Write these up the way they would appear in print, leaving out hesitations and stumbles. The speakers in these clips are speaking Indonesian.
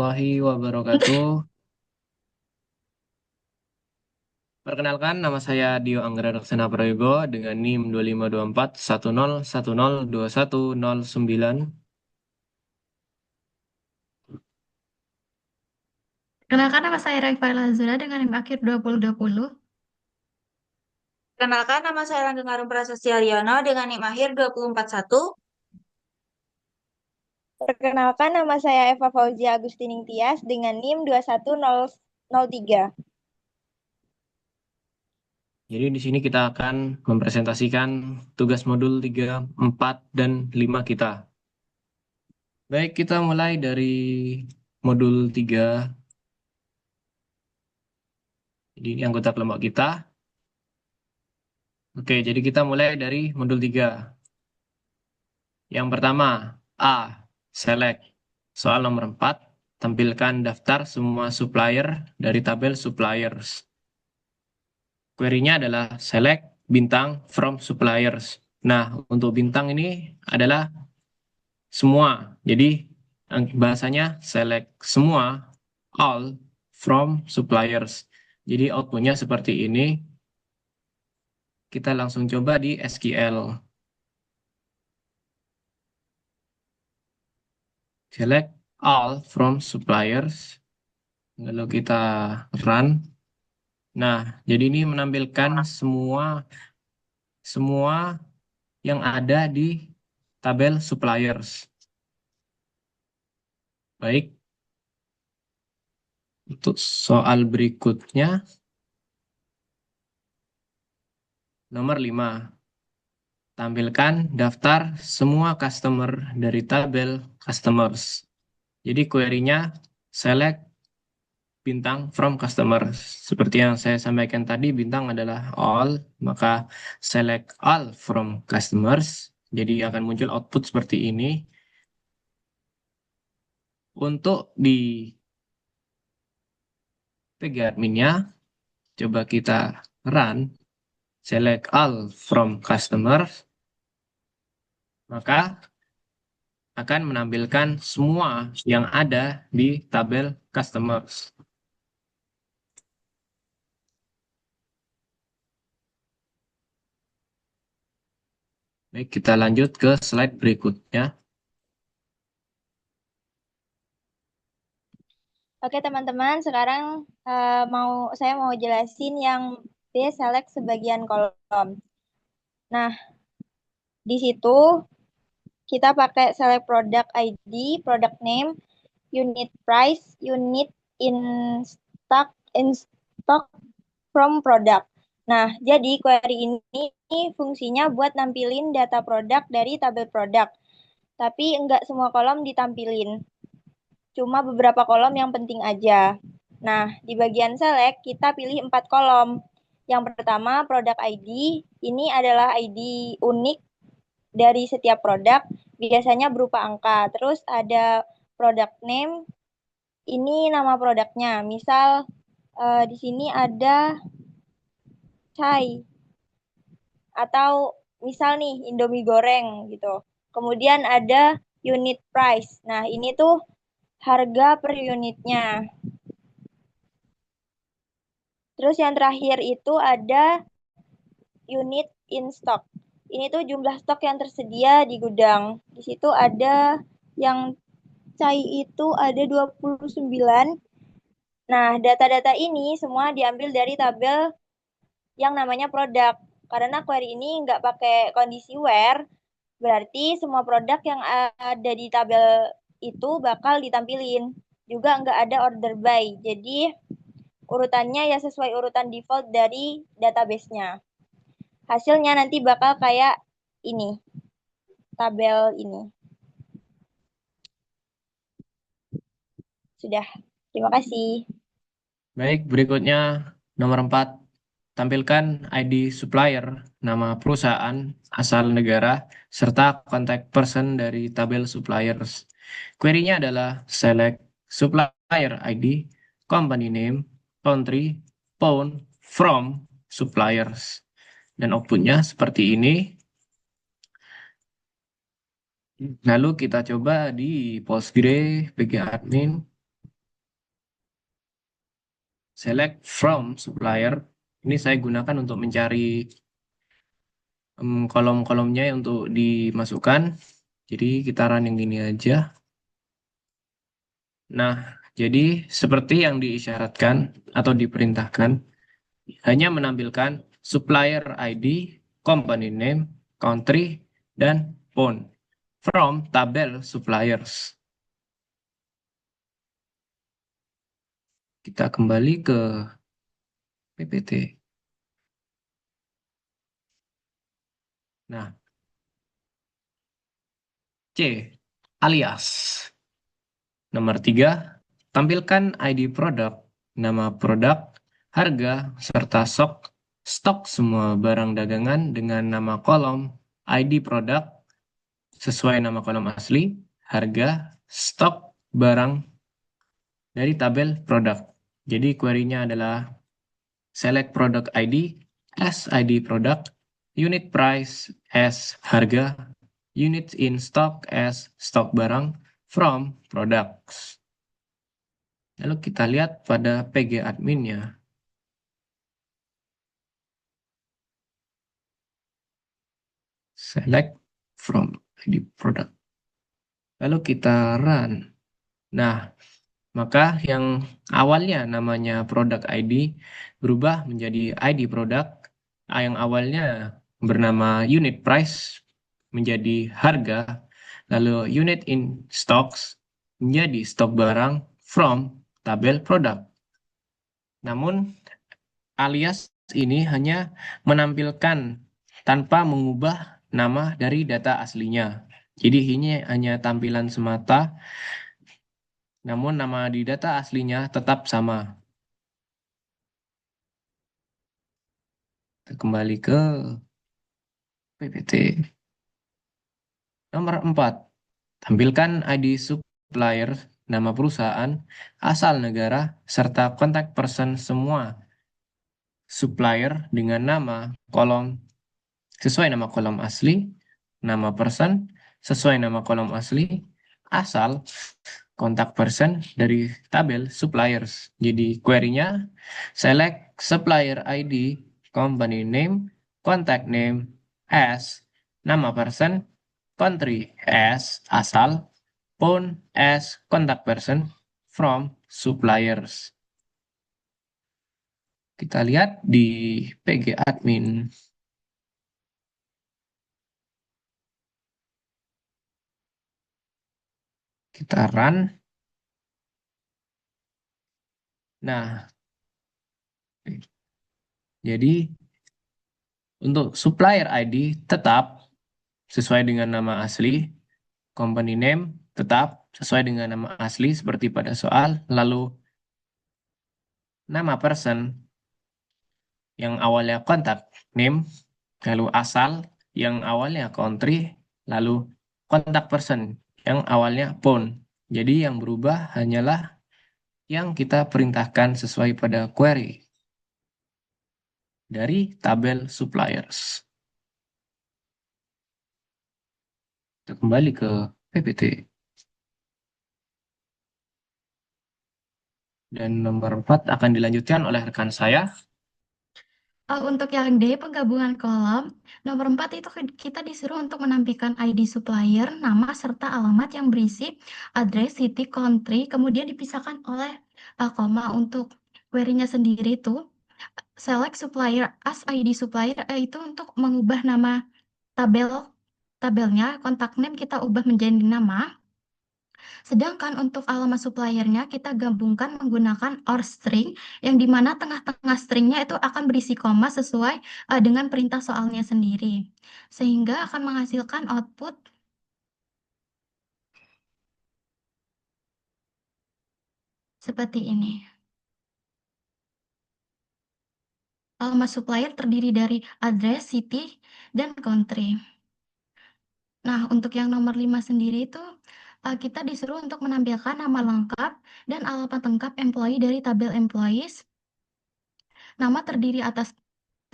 warahmatullahi wabarakatuh. Perkenalkan, nama saya Dio Anggara Laksana Prayogo dengan NIM 252410102109. Kenalkan nama saya Raifah Lazura dengan NIM akhir 2020. Kenalkan, nama saya Langgeng Arum Prasetyo Haryono dengan NIM akhir 241. Perkenalkan, nama saya Eva Fauzia Agustining Tias dengan NIM 21003. Jadi di sini kita akan mempresentasikan tugas modul 3, 4, dan 5 kita. Baik, kita mulai dari modul 3. Jadi ini anggota kelompok kita. Oke, jadi kita mulai dari modul 3. Yang pertama, A. Select. Soal nomor 4. Tampilkan daftar semua supplier dari tabel suppliers. Query-nya adalah select bintang from suppliers. Nah, untuk bintang ini adalah semua. Jadi, bahasanya select semua, all from suppliers. Jadi, output-nya seperti ini. Kita langsung coba di SQL. Select all from suppliers. Lalu kita run. Nah, jadi ini menampilkan semua yang ada di tabel suppliers. Baik, untuk soal berikutnya, nomor 5. Tampilkan daftar semua customer dari tabel customers. Jadi query-nya select bintang from customers. Seperti yang saya sampaikan tadi, bintang adalah all, maka select all from customers. Jadi akan muncul output seperti ini. Untuk di PG adminnya, coba kita run, select all from customers, maka akan menampilkan semua yang ada di tabel customers. Baik, kita lanjut ke slide berikutnya. Oke teman-teman, sekarang saya mau jelasin yang B select sebagian kolom. Nah, di situ kita pakai select product ID, product name, unit price, unit in stock from product. Nah, jadi query ini fungsinya buat nampilin data produk dari tabel produk. Tapi enggak semua kolom ditampilin. Cuma beberapa kolom yang penting aja. Nah, di bagian select kita pilih 4 kolom. Yang pertama, product ID. Ini adalah ID unik dari setiap produk, biasanya berupa angka. Terus ada product name. Ini nama produknya. Misal di sini ada chai atau misal nih Indomie goreng gitu. Kemudian ada unit price. Nah, ini tuh harga per unitnya. Terus yang terakhir itu ada unit in stock. Ini tuh jumlah stok yang tersedia di gudang. Di situ ada yang cai itu ada 29. Nah, data-data ini semua diambil dari tabel yang namanya produk. Karena query ini nggak pakai kondisi where, berarti semua produk yang ada di tabel itu bakal ditampilin. Juga nggak ada order by. Jadi urutannya ya sesuai urutan default dari database-nya. Hasilnya nanti bakal kayak ini, tabel ini. Sudah, terima kasih. Baik, berikutnya nomor 4. Tampilkan ID supplier, nama perusahaan, asal negara, serta contact person dari tabel suppliers. Query-nya adalah select supplier ID, company name, country, pound, from, suppliers. Dan outputnya seperti ini. Lalu kita coba di Postgre PG admin. select from supplier. Ini saya gunakan untuk mencari kolom-kolomnya untuk dimasukkan. Jadi kita run yang gini aja. Nah, jadi seperti yang diisyaratkan atau diperintahkan, hanya menampilkan supplier ID, company name, country, dan phone from tabel suppliers. Kita kembali ke PPT. Nah, C alias. Nomor 3, tampilkan ID produk, nama produk, harga, serta stok semua barang dagangan dengan nama kolom ID produk sesuai nama kolom asli, harga, stok barang dari tabel produk. Jadi query-nya adalah select product ID as ID product, unit price as harga, units in stock as stok barang from products. Lalu kita lihat pada PG adminnya. Select from ID product. Lalu kita run. Nah, maka yang awalnya namanya product ID berubah menjadi ID product. Yang awalnya bernama unit price menjadi harga. Lalu unit in stocks menjadi stok barang from tabel product. Namun alias ini hanya menampilkan tanpa mengubah nama dari data aslinya. Jadi ini hanya tampilan semata, namun nama di data aslinya tetap sama. Kita kembali ke PPT. Nomor 4, tampilkan ID supplier, nama perusahaan, asal negara, serta kontak person semua supplier dengan nama kolom sesuai nama kolom asli, nama person sesuai nama kolom asli, asal kontak person dari tabel suppliers. Jadi query-nya select supplier ID, company name, contact name as nama person, country as asal, phone as contact person from suppliers. Kita lihat di PG admin. Kita run. Nah, jadi untuk supplier ID tetap sesuai dengan nama asli, company name tetap sesuai dengan nama asli seperti pada soal, lalu nama person yang awalnya contact name, lalu asal yang awalnya country, lalu contact person yang awalnya phone. Jadi yang berubah hanyalah yang kita perintahkan sesuai pada query dari tabel suppliers. Kita kembali ke PPT. Dan nomor 4 akan dilanjutkan oleh rekan saya. Untuk yang D, penggabungan kolom, nomor 4 itu kita disuruh untuk menampilkan ID supplier, nama, serta alamat yang berisi address, city, country, kemudian dipisahkan oleh koma. Untuk query-nya sendiri itu, select supplier as ID supplier, itu untuk mengubah nama tabelnya, kontak name kita ubah menjadi nama. Sedangkan untuk alamat suppliernya kita gabungkan menggunakan OR string yang dimana tengah-tengah stringnya itu akan berisi koma sesuai dengan perintah soalnya sendiri. Sehingga akan menghasilkan output seperti ini. Alamat supplier terdiri dari address, city, dan country. Nah, untuk yang nomor 5 sendiri itu kita disuruh untuk menampilkan nama lengkap dan alamat lengkap employee dari tabel employees. Nama terdiri atas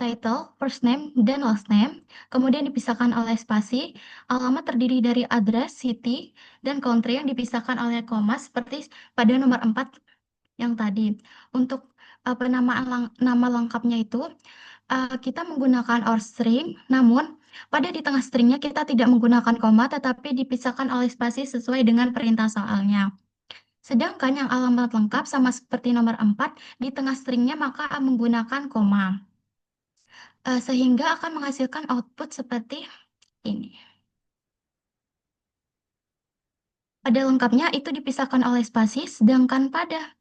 title, first name, dan last name, kemudian dipisahkan oleh spasi, alamat terdiri dari address, city, dan country yang dipisahkan oleh koma seperti pada nomor 4 yang tadi. Untuk penamaan nama lengkapnya itu kita menggunakan or string, namun pada di tengah stringnya kita tidak menggunakan koma, tetapi dipisahkan oleh spasi sesuai dengan perintah soalnya. Sedangkan yang alamat lengkap sama seperti nomor 4, di tengah stringnya maka menggunakan koma. Sehingga akan menghasilkan output seperti ini. Pada lengkapnya itu dipisahkan oleh spasi, sedangkan pada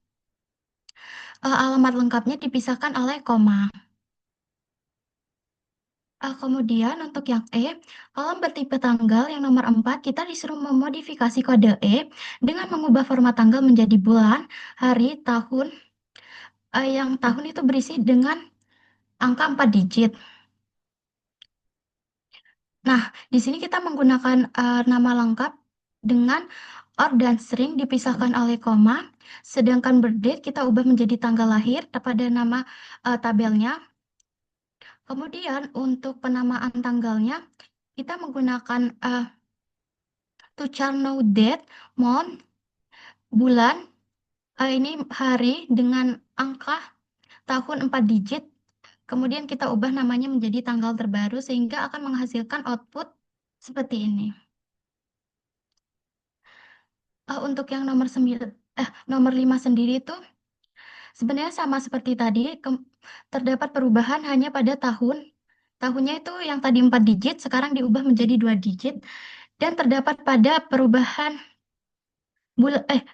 alamat lengkapnya dipisahkan oleh koma. Kemudian untuk yang E, kolom bertipe tanggal yang nomor 4, kita disuruh memodifikasi kode E dengan mengubah format tanggal menjadi bulan, hari, tahun, yang tahun itu berisi dengan angka 4 digit. Nah, di sini kita menggunakan nama lengkap dengan or dan string dipisahkan oleh koma, sedangkan birthdate kita ubah menjadi tanggal lahir pada nama tabelnya. Kemudian untuk penamaan tanggalnya, kita menggunakan to char no date, month, bulan, ini hari dengan angka tahun 4 digit. Kemudian kita ubah namanya menjadi tanggal terbaru sehingga akan menghasilkan output seperti ini. Untuk yang nomor 5 sendiri itu sebenarnya sama seperti tadi, terdapat perubahan hanya pada tahun. Tahunnya itu yang tadi 4 digit, sekarang diubah menjadi 2 digit. Dan terdapat pada perubahan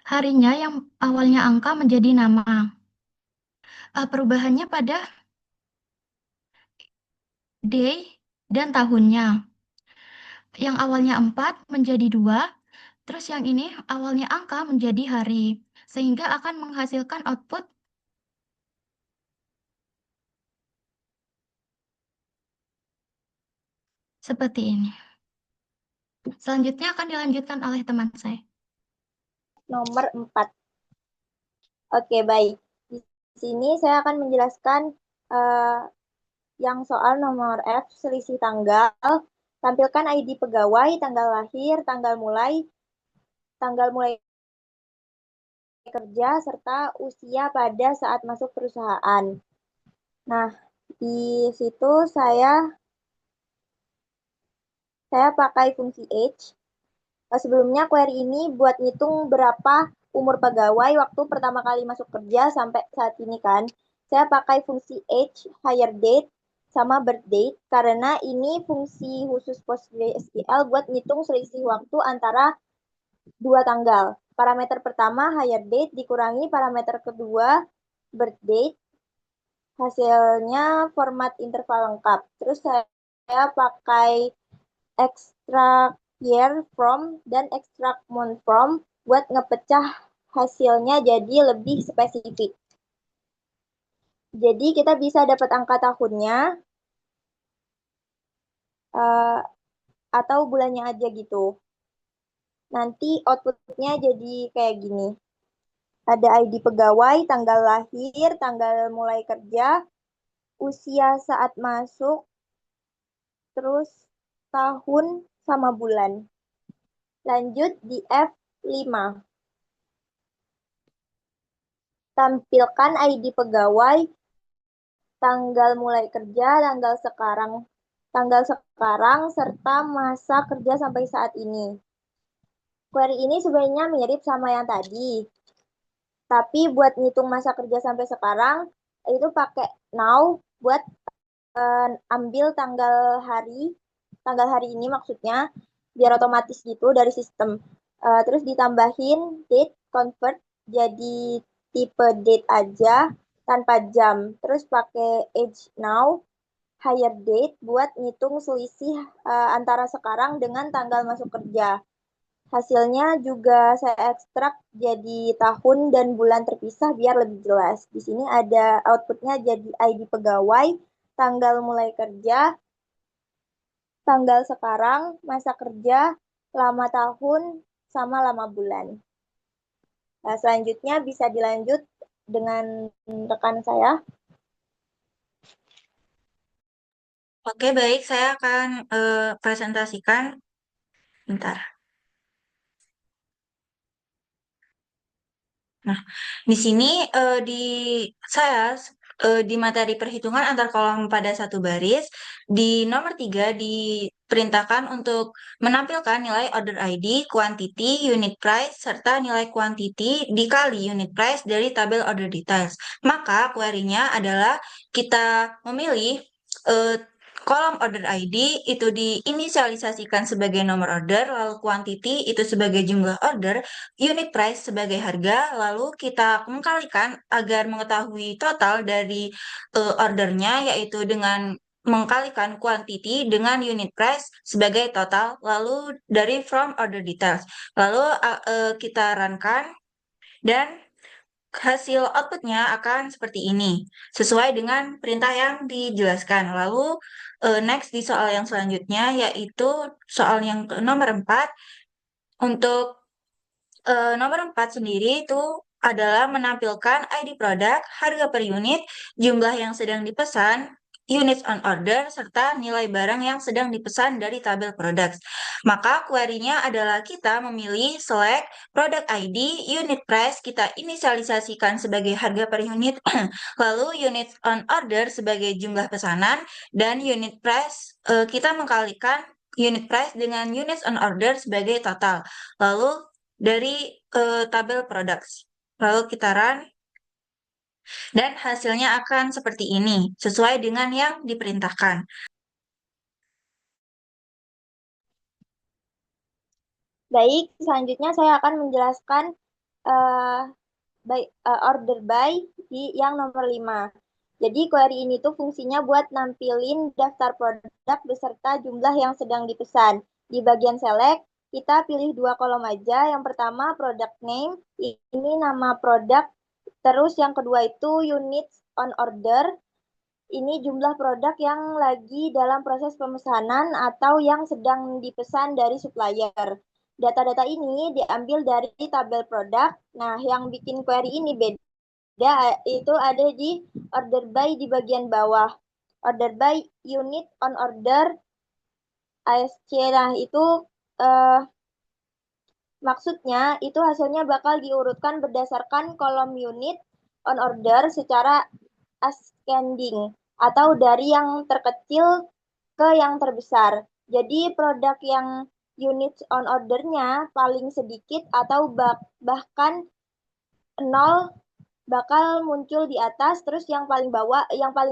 harinya yang awalnya angka menjadi nama. Perubahannya pada day dan tahunnya. Yang awalnya 4 menjadi 2, terus yang ini awalnya angka menjadi hari. Sehingga akan menghasilkan output seperti ini. Selanjutnya akan dilanjutkan oleh teman saya. Nomor 4. Oke, baik. Di sini saya akan menjelaskan yang soal nomor F, selisih tanggal. Tampilkan ID pegawai, tanggal lahir, tanggal mulai kerja, serta usia pada saat masuk perusahaan. Nah, di situ saya pakai fungsi age. Sebelumnya query ini buat ngitung berapa umur pegawai waktu pertama kali masuk kerja sampai saat ini kan. Saya pakai fungsi age, hire date, sama birth date karena ini fungsi khusus PostgreSQL buat ngitung selisih waktu antara dua tanggal. Parameter pertama hire date dikurangi parameter kedua birth date. Hasilnya format interval lengkap. Terus saya pakai extract year from dan extract month from buat ngepecah hasilnya jadi lebih spesifik. Jadi kita bisa dapat angka tahunnya atau bulannya aja gitu. Nanti outputnya jadi kayak gini. Ada ID pegawai, tanggal lahir, tanggal mulai kerja, usia saat masuk, terus tahun sama bulan. Lanjut di F5. Tampilkan ID pegawai, tanggal mulai kerja, tanggal sekarang, serta masa kerja sampai saat ini. Query ini sebenarnya mirip sama yang tadi. Tapi buat ngitung masa kerja sampai sekarang, itu pakai now buat ambil tanggal hari ini maksudnya, biar otomatis gitu dari sistem. Terus ditambahin date, convert jadi tipe date aja tanpa jam. Terus pakai age now, hire date buat ngitung selisih antara sekarang dengan tanggal masuk kerja. Hasilnya juga saya ekstrak jadi tahun dan bulan terpisah biar lebih jelas. Di sini ada outputnya jadi ID pegawai, tanggal mulai kerja, tanggal sekarang, masa kerja, lama tahun, sama lama bulan. Nah, selanjutnya bisa dilanjut dengan rekan saya. Oke, baik. Saya akan presentasikan. Bentar. Nah, di sini di saya di materi perhitungan antar kolom pada satu baris, di nomor 3 diperintahkan untuk menampilkan nilai order ID, quantity, unit price, serta nilai quantity dikali unit price dari tabel order details. Maka query-nya adalah kita memilih kolom order ID itu diinisialisasikan sebagai nomor order, lalu quantity itu sebagai jumlah order, unit price sebagai harga, lalu kita mengkalikan agar mengetahui total dari ordernya, yaitu dengan mengkalikan quantity dengan unit price sebagai total, lalu dari from order details. Lalu kita runkan dan hasil outputnya akan seperti ini, sesuai dengan perintah yang dijelaskan. Lalu next di soal yang selanjutnya, yaitu soal yang ke nomor 4. Untuk nomor 4 sendiri itu adalah menampilkan ID produk, harga per unit, jumlah yang sedang dipesan, units on order, serta nilai barang yang sedang dipesan dari tabel products. Maka query-nya adalah kita memilih select product ID, unit price, kita inisialisasikan sebagai harga per unit, lalu units on order sebagai jumlah pesanan, dan unit price kita mengkalikan unit price dengan units on order sebagai total. Lalu dari tabel products. Lalu kita run dan hasilnya akan seperti ini, sesuai dengan yang diperintahkan. Baik, selanjutnya saya akan menjelaskan uh, order by di yang nomor 5. Jadi query ini tuh fungsinya buat nampilin daftar produk beserta jumlah yang sedang dipesan. Di bagian select, kita pilih 2 kolom aja. Yang pertama product name, ini nama produk. Terus yang kedua itu units on order. Ini jumlah produk yang lagi dalam proses pemesanan atau yang sedang dipesan dari supplier. Data-data ini diambil dari tabel produk. Nah, yang bikin query ini beda itu ada di order by di bagian bawah. Order by unit on order ASC. Nah, itu maksudnya itu hasilnya bakal diurutkan berdasarkan kolom unit on order secara ascending atau dari yang terkecil ke yang terbesar. Jadi produk yang units on ordernya paling sedikit atau bahkan 0 bakal muncul di atas, terus yang paling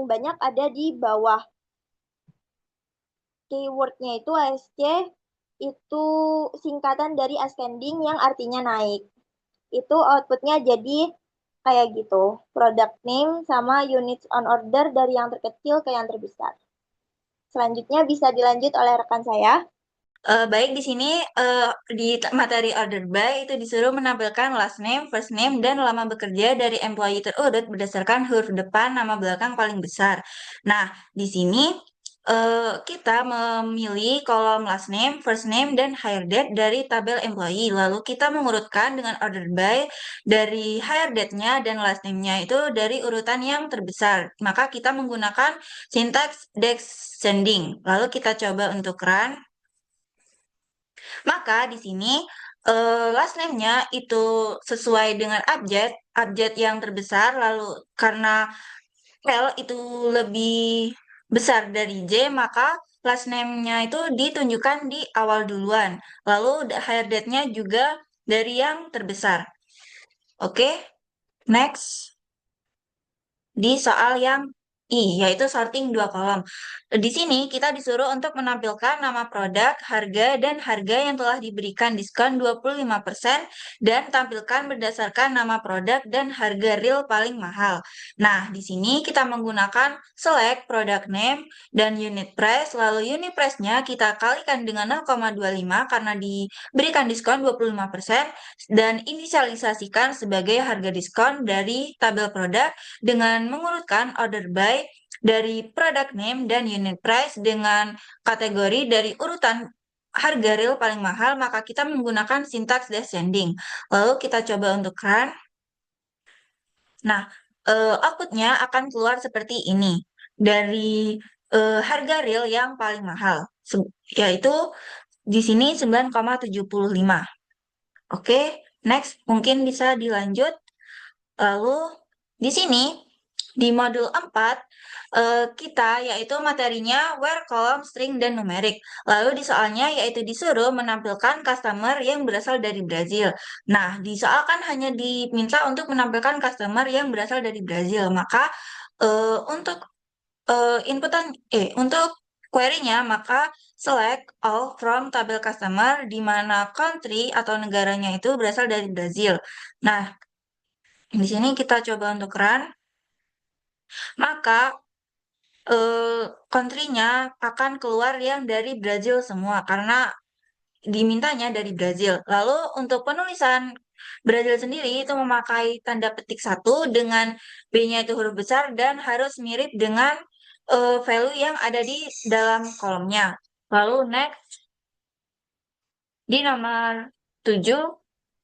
banyak ada di bawah. Keywordnya itu ASC itu singkatan dari ascending yang artinya naik. Itu outputnya jadi kayak gitu. Product name sama units on order dari yang terkecil ke yang terbesar. Selanjutnya bisa dilanjut oleh rekan saya. Baik, di sini di materi order by itu disuruh menampilkan last name, first name, dan lama bekerja dari employee terurut berdasarkan huruf depan nama belakang paling besar. Nah, di sini kita memilih kolom last name, first name, dan hire date dari tabel employee. Lalu kita mengurutkan dengan order by dari hire date-nya dan last name-nya itu dari urutan yang terbesar. Maka kita menggunakan syntax descending. Lalu kita coba untuk run. Maka di sini last name-nya itu sesuai dengan abjad yang terbesar, lalu karena L itu lebih besar dari J, maka last name-nya itu ditunjukkan di awal duluan. Lalu hire date-nya juga dari yang terbesar. Oke, next. Di soal yang yaitu sorting 2 kolom. Di sini kita disuruh untuk menampilkan nama produk, harga, dan harga yang telah diberikan diskon 25% dan tampilkan berdasarkan nama produk dan harga real paling mahal. Nah, di sini kita menggunakan select product name dan unit price, lalu unit price-nya kita kalikan dengan 0,25 karena diberikan diskon 25% dan inisialisasikan sebagai harga diskon dari tabel produk dengan mengurutkan order by dari product name dan unit price dengan kategori dari urutan harga real paling mahal, maka kita menggunakan syntax descending. Lalu kita coba untuk run. Nah, outputnya akan keluar seperti ini. Dari harga real yang paling mahal, yaitu di sini 9,75. Oke, next mungkin bisa dilanjut. Lalu di sini di modul 4 kita yaitu materinya where, column, string, dan numerik. Lalu di soalnya yaitu disuruh menampilkan customer yang berasal dari Brazil. Nah, di soal kan hanya diminta untuk menampilkan customer yang berasal dari Brazil. Maka untuk untuk query-nya maka select all from tabel customer di mana country atau negaranya itu berasal dari Brazil. Nah, di sini kita coba untuk run, maka country-nya akan keluar yang dari Brazil semua karena dimintanya dari Brazil. Lalu untuk penulisan Brazil sendiri itu memakai tanda petik 1 dengan B-nya itu huruf besar dan harus mirip dengan value yang ada di dalam kolomnya. Lalu next, di nomor 7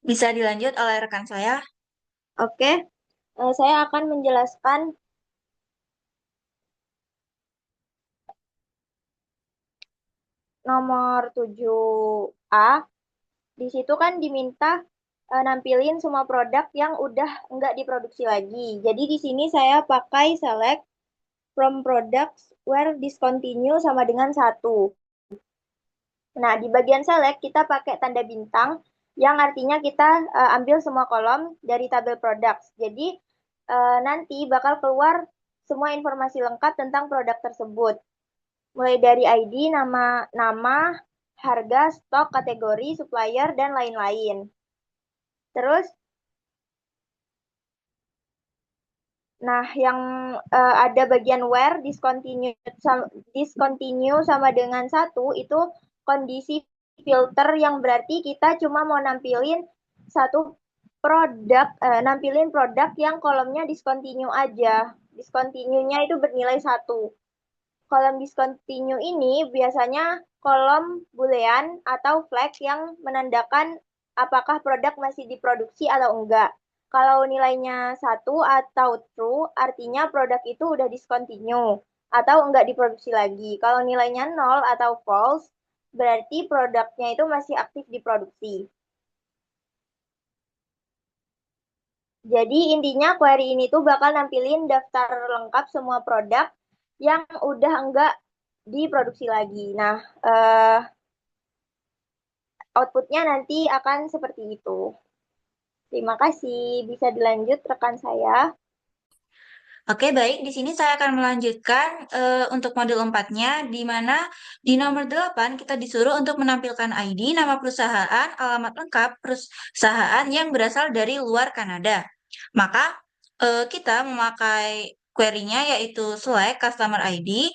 bisa dilanjut oleh rekan saya. Oke, saya akan menjelaskan nomor 7A. Di situ kan diminta nampilin semua produk yang udah nggak diproduksi lagi. Jadi di sini saya pakai select from products where discontinue sama dengan 1. Nah, di bagian select kita pakai tanda bintang yang artinya kita ambil semua kolom dari tabel products. Jadi nanti bakal keluar semua informasi lengkap tentang produk tersebut. Mulai dari ID, nama, harga, stok, kategori, supplier, dan lain-lain. Terus, nah yang ada bagian where discontinue sama dengan 1 itu kondisi filter yang berarti kita cuma mau nampilin satu produk, nampilin produk yang kolomnya discontinue aja. Discontinue-nya itu bernilai 1. Kolom discontinue ini biasanya kolom boolean atau flag yang menandakan apakah produk masih diproduksi atau enggak. Kalau nilainya 1 atau true, artinya produk itu udah discontinue atau enggak diproduksi lagi. Kalau nilainya 0 atau false, berarti produknya itu masih aktif diproduksi. Jadi intinya query ini tuh bakal nampilin daftar lengkap semua produk yang udah enggak diproduksi lagi. Nah, outputnya nanti akan seperti itu. Terima kasih. Bisa dilanjut rekan saya. Oke, baik. Di sini saya akan melanjutkan untuk modul 4-nya, di mana di nomor 8 kita disuruh untuk menampilkan ID, nama perusahaan, alamat lengkap perusahaan yang berasal dari luar Kanada. Maka kita memakai query-nya yaitu select customer ID,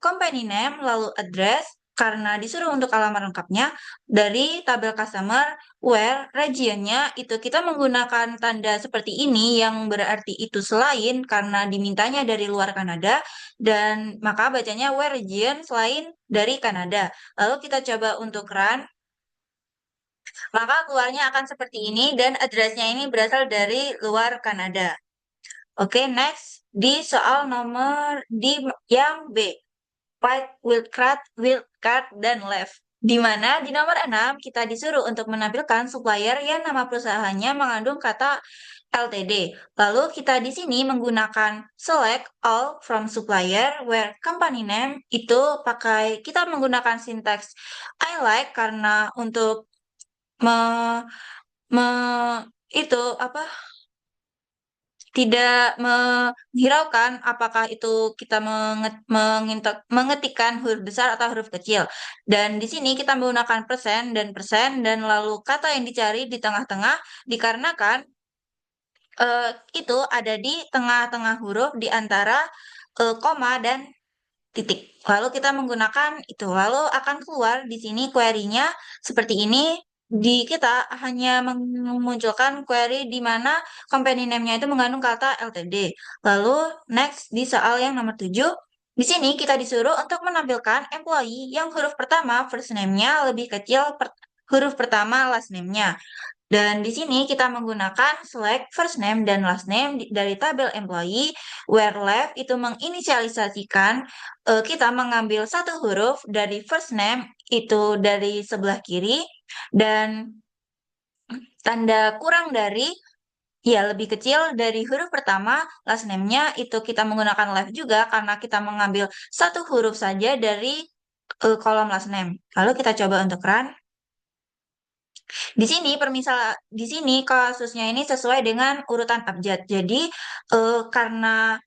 company name, lalu address, karena disuruh untuk alamat lengkapnya dari tabel customer, where regionnya itu kita menggunakan tanda seperti ini yang berarti itu selain karena dimintanya dari luar Kanada dan maka bacanya where region selain dari Kanada. Lalu kita coba untuk run, maka keluarnya akan seperti ini dan addressnya ini berasal dari luar Kanada. Oke, next di soal nomor yang B. White, wildcard, dan left. Di mana di nomor 6 kita disuruh untuk menampilkan supplier yang nama perusahaannya mengandung kata LTD. Lalu kita di sini menggunakan select all from supplier where company name itu kita menggunakan sinteks I like karena untuk me, me itu apa tidak menghiraukan apakah itu kita mengetikkan huruf besar atau huruf kecil. Dan di sini kita menggunakan persen dan lalu kata yang dicari di tengah-tengah dikarenakan itu ada di tengah-tengah huruf di antara koma dan titik. Lalu kita menggunakan itu. Lalu akan keluar di sini query-nya seperti ini. Kita hanya memunculkan query di mana company name-nya itu mengandung kata LTD. Lalu next di soal yang nomor 7. Di sini kita disuruh untuk menampilkan employee yang huruf pertama first name-nya lebih kecil huruf pertama last name-nya. Dan di sini kita menggunakan select first name dan last name dari tabel employee, where left itu menginisialisasikan kita mengambil satu huruf dari first name itu dari sebelah kiri dan tanda kurang dari Ya, lebih kecil dari huruf pertama, last name-nya itu kita menggunakan left juga karena kita mengambil satu huruf saja dari kolom last name. Lalu kita coba untuk run. Di sini kasusnya ini sesuai dengan urutan abjad. Jadi karena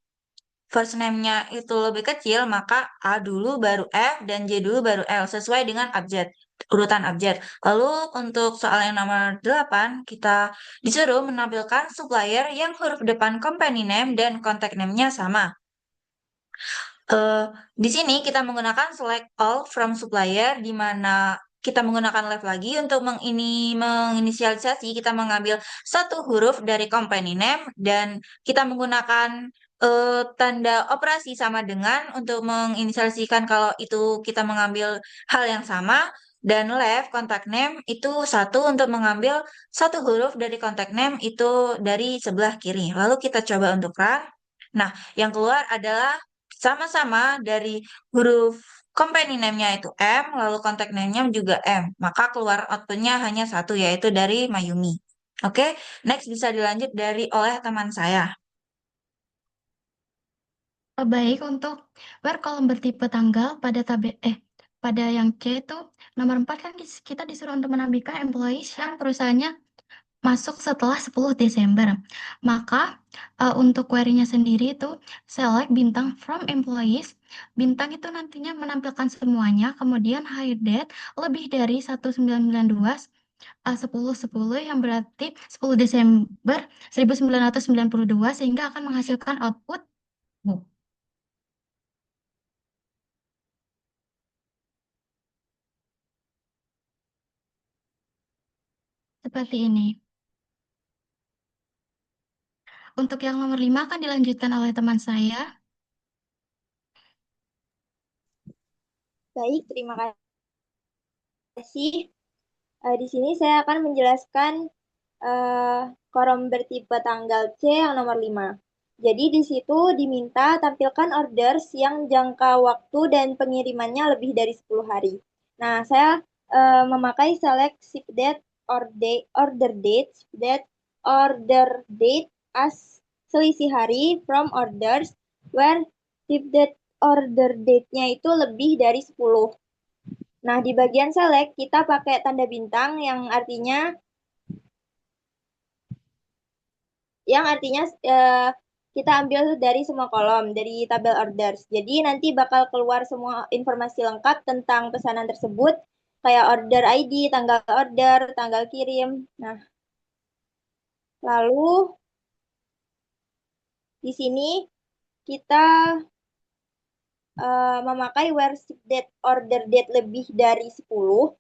first name-nya itu lebih kecil, maka A dulu baru F dan J dulu baru L sesuai dengan abjad, urutan abjad. Lalu untuk soal yang nomor 8, kita disuruh menampilkan supplier yang huruf depan company name dan contact name-nya sama. Eh, di sini kita menggunakan select all from supplier, di mana kita menggunakan left lagi untuk menginisialisasi, kita mengambil satu huruf dari company name dan kita menggunakan tanda operasi sama dengan untuk menginisialisasikan kalau itu kita mengambil hal yang sama, dan left contact name itu satu untuk mengambil satu huruf dari contact name itu dari sebelah kiri. Lalu kita coba untuk run. Nah, yang keluar adalah sama-sama dari huruf company name-nya itu M, lalu contact name-nya juga M. Maka keluar output-nya hanya satu, yaitu dari Mayumi. Oke, next bisa dilanjut oleh teman saya. Baik, untuk where kolom bertipe tanggal pada yang C itu nomor 4 kan kita disuruh untuk menampilkan employees yang perusahaannya masuk setelah 10 Desember. Maka untuk query-nya sendiri itu select bintang from employees. Bintang itu nantinya menampilkan semuanya, kemudian hire date lebih dari 1992 10/10 yang berarti 10 Desember 1992 sehingga akan menghasilkan output book. Seperti ini. Untuk yang nomor 5 akan dilanjutkan oleh teman saya. Baik, terima kasih. Di sini saya akan menjelaskan kolom bertipe tanggal C yang nomor 5. Jadi di situ diminta tampilkan orders yang jangka waktu dan pengirimannya lebih dari 10 hari. Nah, saya memakai select ship date order date, order date as selisih hari from orders where ship date order date-nya itu lebih dari 10. Nah, di bagian select kita pakai tanda bintang yang artinya kita ambil dari semua kolom, dari tabel orders. Jadi nanti bakal keluar semua informasi lengkap tentang pesanan tersebut, kayak order ID, tanggal order, tanggal kirim. Nah, lalu di sini kita memakai where ship date order date lebih dari 10.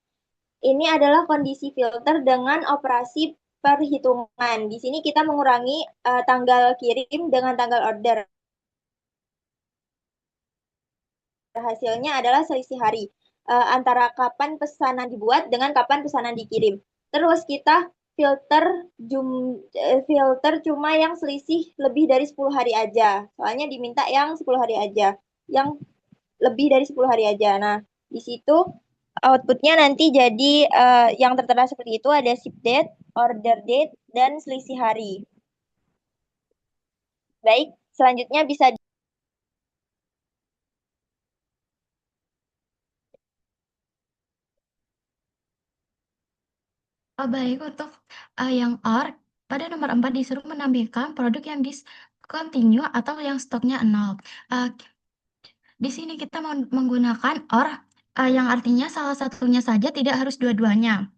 Ini adalah kondisi filter dengan operasi perhitungan. Di sini kita mengurangi tanggal kirim dengan tanggal order. Hasilnya adalah selisih hari antara kapan pesanan dibuat dengan kapan pesanan dikirim. Terus kita filter cuma yang selisih lebih dari 10 hari aja. Soalnya diminta yang 10 hari aja. Yang lebih dari 10 hari aja. Nah, di situ outputnya nanti jadi yang tertera seperti itu, ada ship date, order date, dan selisih hari. Baik, selanjutnya bisa Baik, untuk yang OR, pada nomor 4 disuruh menampilkan produk yang discontinue atau yang stoknya 0. Di sini kita menggunakan OR yang artinya salah satunya saja, tidak harus dua-duanya.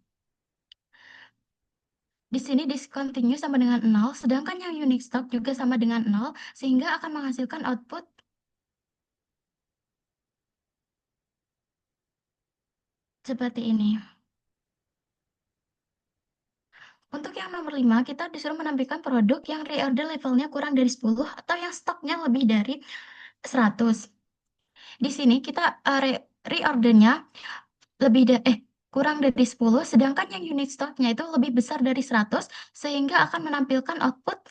Di sini discontinue sama dengan 0, sedangkan yang unique stock juga sama dengan 0, sehingga akan menghasilkan output seperti ini. Untuk yang nomor 5, kita disuruh menampilkan produk yang reorder levelnya kurang dari 10 atau yang stoknya lebih dari 100. Di sini kita reordernya kurang dari 10, sedangkan yang unit stoknya itu lebih besar dari 100, sehingga akan menampilkan output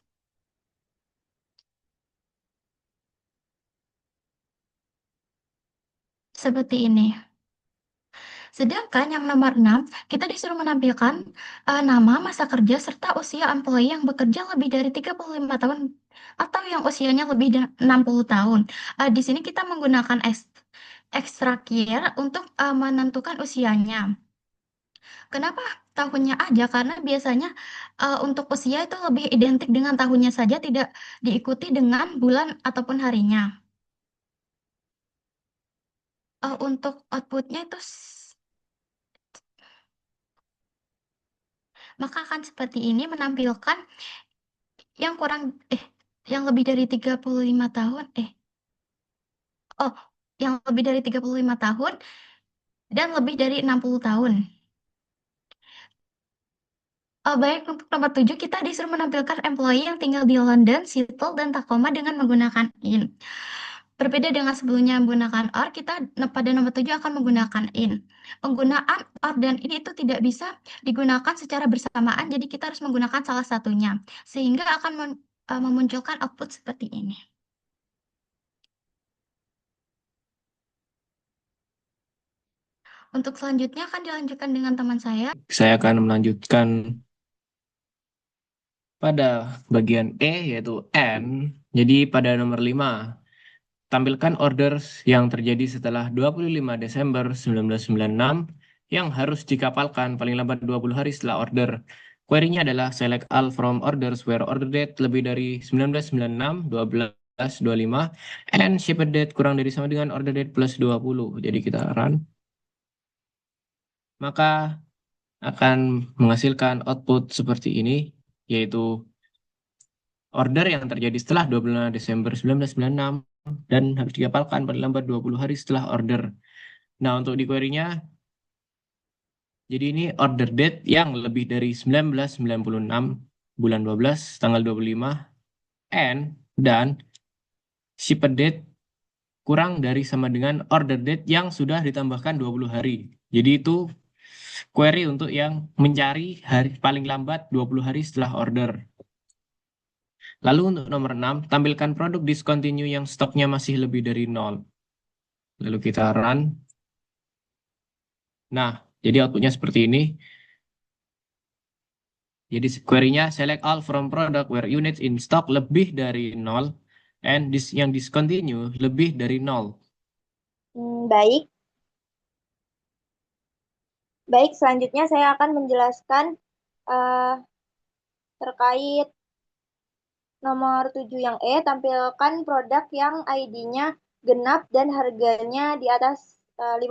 seperti ini. Sedangkan yang nomor 6, kita disuruh menampilkan nama, masa kerja, serta usia employee yang bekerja lebih dari 35 tahun atau yang usianya lebih dari 60 tahun. Di sini kita menggunakan extract year untuk menentukan usianya. Kenapa tahunnya aja? Karena biasanya untuk usia itu lebih identik dengan tahunnya saja, tidak diikuti dengan bulan ataupun harinya. Untuk outputnya itu maka akan seperti ini, menampilkan yang yang lebih dari 35 tahun, yang lebih dari 35 tahun dan lebih dari 60 tahun. Baik, untuk nomor 7 kita disuruh menampilkan employee yang tinggal di London, Seattle, dan Tacoma dengan menggunakan in. Berbeda dengan sebelumnya menggunakan or, kita pada nomor 7 akan menggunakan in. Penggunaan or dan in itu tidak bisa digunakan secara bersamaan, jadi kita harus menggunakan salah satunya, sehingga akan memunculkan output seperti ini. Untuk selanjutnya akan dilanjutkan dengan teman saya. Saya akan melanjutkan pada bagian E, yaitu N. Jadi pada nomor 5, tampilkan orders yang terjadi setelah 25 Desember 1996 yang harus dikapalkan paling lambat 20 hari setelah order. Query-nya adalah select all from orders where order date lebih dari 1996, 12, 25, and ship date kurang dari sama dengan order date plus 20. Jadi kita run. Maka akan menghasilkan output seperti ini, yaitu order yang terjadi setelah 25 Desember 1996 dan harus dikapalkan paling lambat 20 hari setelah order. Nah, untuk di query-nya, jadi ini order date yang lebih dari 1996 bulan 12 tanggal 25 dan ship date kurang dari sama dengan order date yang sudah ditambahkan 20 hari. Jadi itu query untuk yang mencari hari paling lambat 20 hari setelah order. Lalu untuk nomor 6, tampilkan produk discontinue yang stoknya masih lebih dari 0. Lalu kita run. Nah, jadi outputnya seperti ini. Jadi query-nya select all from product where units in stock lebih dari 0 and yang discontinue lebih dari 0. Baik. Baik, selanjutnya saya akan menjelaskan terkait nomor 7 yang E, tampilkan produk yang ID-nya genap dan harganya di atas $5.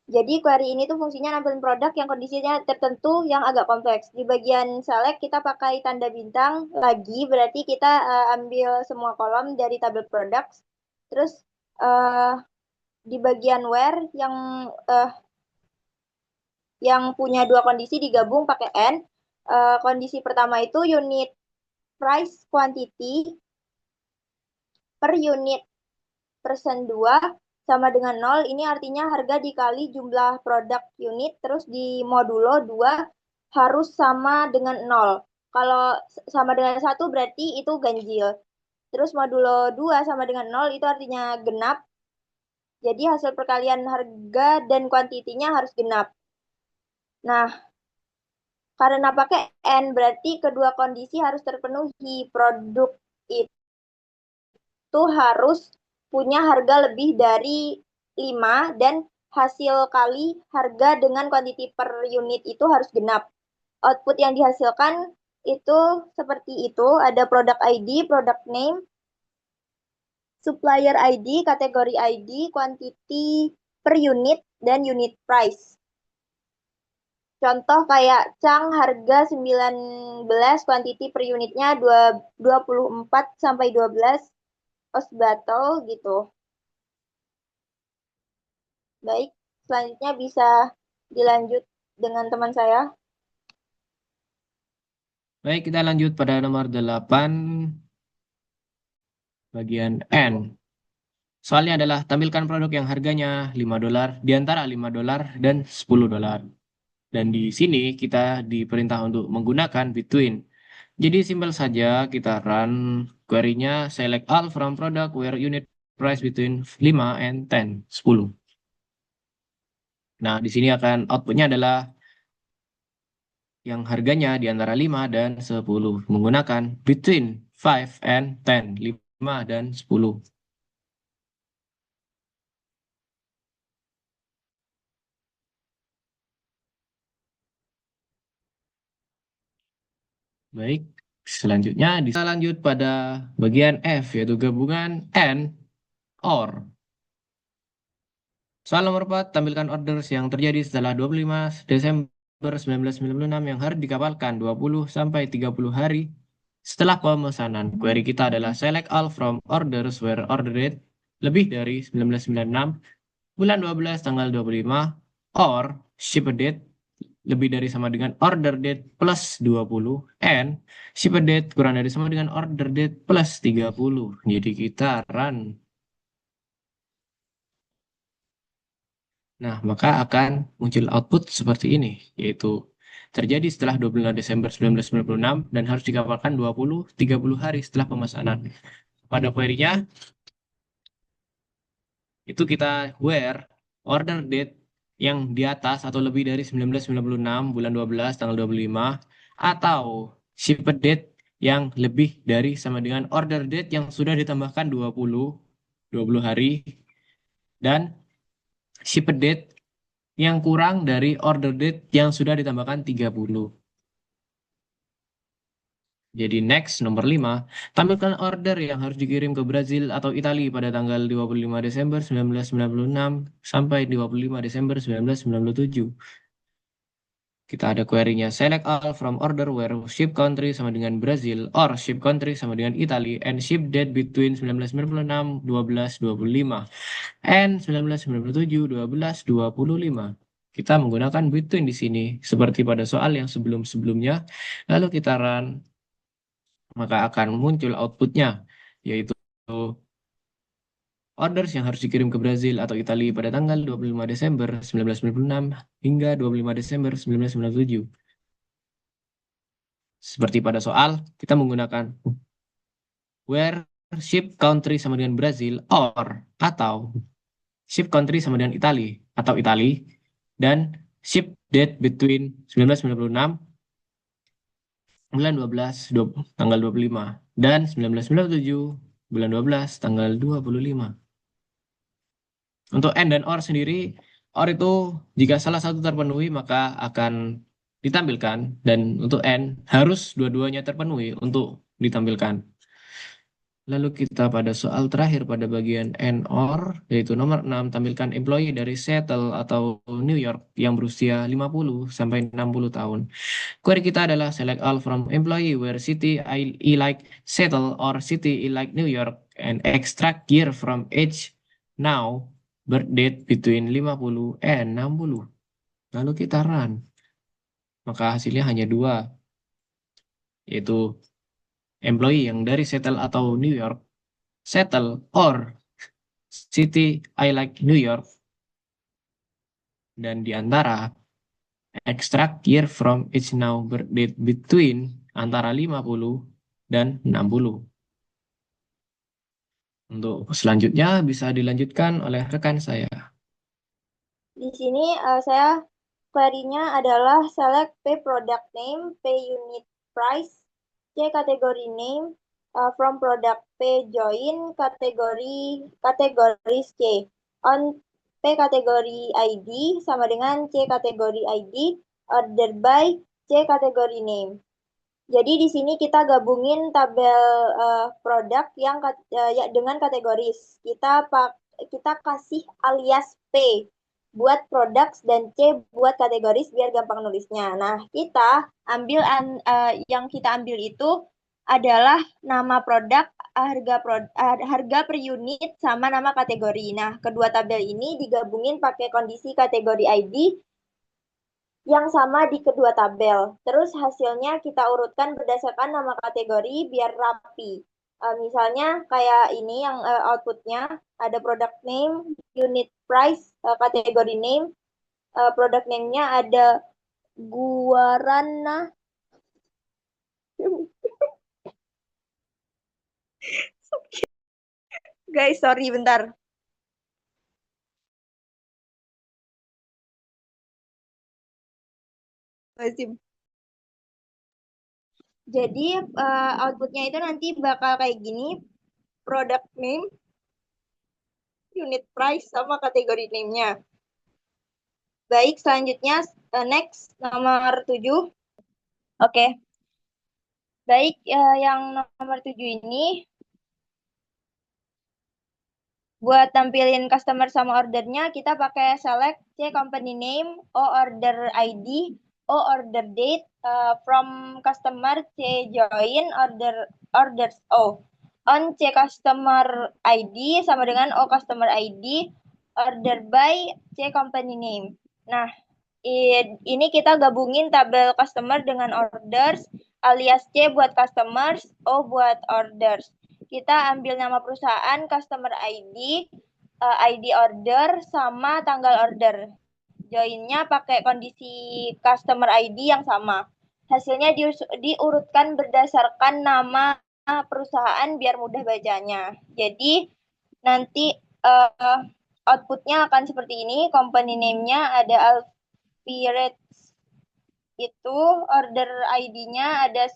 Jadi query ini tuh fungsinya nampilin produk yang kondisinya tertentu yang agak kompleks. Di bagian select kita pakai tanda bintang lagi, berarti kita ambil semua kolom dari tabel products. Terus di bagian where yang punya dua kondisi digabung pakai N. Kondisi pertama itu unit price quantity per unit persen 2 sama dengan 0. Ini artinya harga dikali jumlah produk unit, terus di modulo 2 harus sama dengan 0. Kalau sama dengan 1 berarti itu ganjil. Terus modulo 2 sama dengan 0 itu artinya genap. Jadi hasil perkalian harga dan kuantitinya harus genap. Nah, karena pakai N berarti kedua kondisi harus terpenuhi. Produk itu harus punya harga lebih dari 5 dan hasil kali harga dengan kuantiti per unit itu harus genap. Output yang dihasilkan itu seperti itu, ada product ID, product name, supplier ID, kategori ID, quantity per unit, dan unit price. Contoh kayak Cang harga 19, quantity per unitnya 24 sampai 12, Os Battle gitu. Baik, selanjutnya bisa dilanjut dengan teman saya. Baik, kita lanjut pada nomor 8, bagian N. Soalnya adalah tampilkan produk yang harganya $5 di antara $5 dan $10. Dan di sini kita diperintah untuk menggunakan between. Jadi simpel saja kita run query-nya select all from product where unit price between 5 and 10, 10. Nah, di sini akan outputnya adalah yang harganya di antara 5 dan 10 menggunakan between 5 and 10, 5 dan 10. Baik, selanjutnya kita lanjut pada bagian F, yaitu gabungan and or. Soal nomor 4, tampilkan orders yang terjadi setelah 25 Desember 1996 yang harus dikapalkan 20 sampai 30 hari setelah pemesanan. Query kita adalah select all from orders where order date lebih dari 1996, bulan 12 tanggal 25, or ship date lebih dari sama dengan order date plus 20, and ship date kurang dari sama dengan order date plus 30. Jadi kita run. Nah, maka akan muncul output seperti ini, yaitu terjadi setelah 25 Desember 1996 dan harus dikapalkan 20-30 hari setelah pemesanan. Pada query-nya, itu kita where order date yang di atas atau lebih dari 1996 bulan 12 tanggal 25 atau ship date yang lebih dari sama dengan order date yang sudah ditambahkan 20 hari dan ship date yang kurang dari order date yang sudah ditambahkan 30. Jadi next, nomor 5, tampilkan order yang harus dikirim ke Brazil atau Italia pada tanggal 25 Desember 1996 sampai 25 Desember 1997. Kita ada query-nya, select all from order where ship country sama dengan Brazil or ship country sama dengan Italy and ship date between 1996 12-25 and 1997 12-25. Kita menggunakan between di sini seperti pada soal yang sebelum-sebelumnya. Lalu kita run, maka akan muncul outputnya, yaitu orders yang harus dikirim ke Brazil atau Italia pada tanggal 25 Desember 1996 hingga 25 Desember 1997. Seperti pada soal, kita menggunakan where ship country sama dengan Brazil or atau ship country sama dengan Italia atau Italia dan ship date between 1996 bulan 12 tanggal 25 dan 1997 bulan 12 tanggal 25. Untuk and dan or sendiri, or itu jika salah satu terpenuhi maka akan ditampilkan, dan untuk and harus dua-duanya terpenuhi untuk ditampilkan. Lalu kita pada soal terakhir pada bagian and or, yaitu nomor 6, tampilkan employee dari Seattle atau New York yang berusia 50 sampai 60 tahun. Query kita adalah select all from employee where city I like Seattle or city I like New York and extract year from age now, birth date between 50 and 60. Lalu kita run. Maka hasilnya hanya dua, yaitu employee yang dari Seattle atau New York, Seattle or city I like New York, dan di antara extract year from age now, birth date between antara 50 dan 60. Untuk selanjutnya bisa dilanjutkan oleh rekan saya. Di sini saya query-nya adalah select P product name, P unit price, C kategori name, from product P join, kategoris C. On P kategori ID sama dengan C kategori ID, order by C kategori name. Jadi di sini kita gabungin tabel produk yang ya, dengan kategoris. Kita kasih alias P buat produk dan C buat kategoris biar gampang nulisnya. Nah, kita ambil yang kita ambil itu adalah nama produk, harga per unit sama nama kategori. Nah, kedua tabel ini digabungin pakai kondisi kategori ID yang sama di kedua tabel. Terus hasilnya kita urutkan berdasarkan nama kategori biar rapi. Misalnya kayak ini yang outputnya ada product name, unit price, kategori name, product name-nya ada Guarana. Guys, sorry bentar. Jadi outputnya itu nanti bakal kayak gini, product name, unit price, sama kategori name-nya. Baik, selanjutnya next, nomor 7. Oke. Baik, yang nomor 7 ini buat tampilin customer sama ordernya, kita pakai select C company name, O order ID, O order date, from customer C join orders O. On C customer ID sama dengan O customer ID, order by C company name. Nah, ini kita gabungin tabel customer dengan orders, alias C buat customers, O buat orders. Kita ambil nama perusahaan, customer ID, ID order, sama tanggal order. Joinnya pakai kondisi customer ID yang sama. Hasilnya diurutkan berdasarkan nama perusahaan biar mudah bacanya. Jadi nanti outputnya akan seperti ini. Company name-nya ada Alpirates, itu order ID-nya ada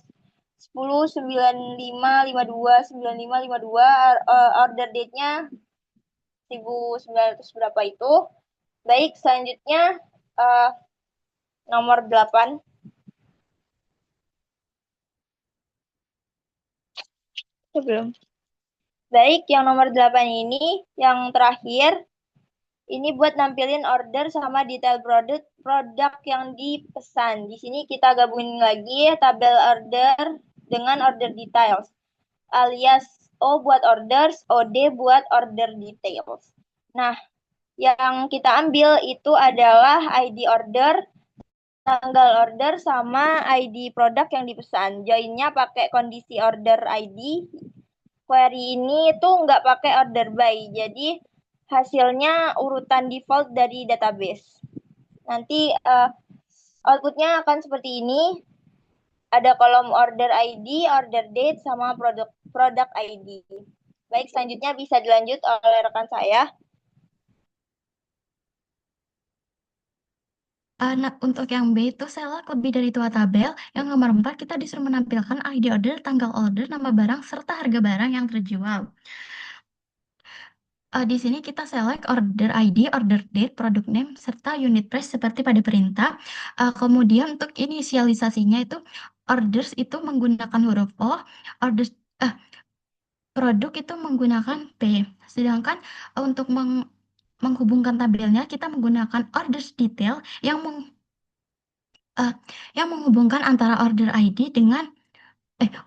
1095529552, order date-nya 1900 berapa itu. Baik, selanjutnya nomor 8. Belum. Baik, yang nomor 8 ini yang terakhir. Ini buat nampilin order sama detail produk yang dipesan. Di sini kita gabungin lagi tabel order dengan order details. Alias O buat orders, OD buat order details. Nah, yang kita ambil itu adalah ID order, tanggal order, sama ID produk yang dipesan. Joinnya pakai kondisi order ID. Query ini itu nggak pakai order by, jadi hasilnya urutan default dari database. Nanti outputnya akan seperti ini. Ada kolom order ID, order date, sama produk ID. Baik, selanjutnya bisa dilanjut oleh rekan saya. Nah, untuk yang B itu select lebih dari 2 tabel. Yang nomor 4 kita disuruh menampilkan ID order, tanggal order, nama barang, serta harga barang yang terjual. Di sini kita select order ID, order date, product name, serta unit price seperti pada perintah. Kemudian untuk inisialisasinya itu orders itu menggunakan huruf O, orders produk itu menggunakan P. Sedangkan untuk menghubungkan tabelnya kita menggunakan orders detail yang menghubungkan antara order ID dengan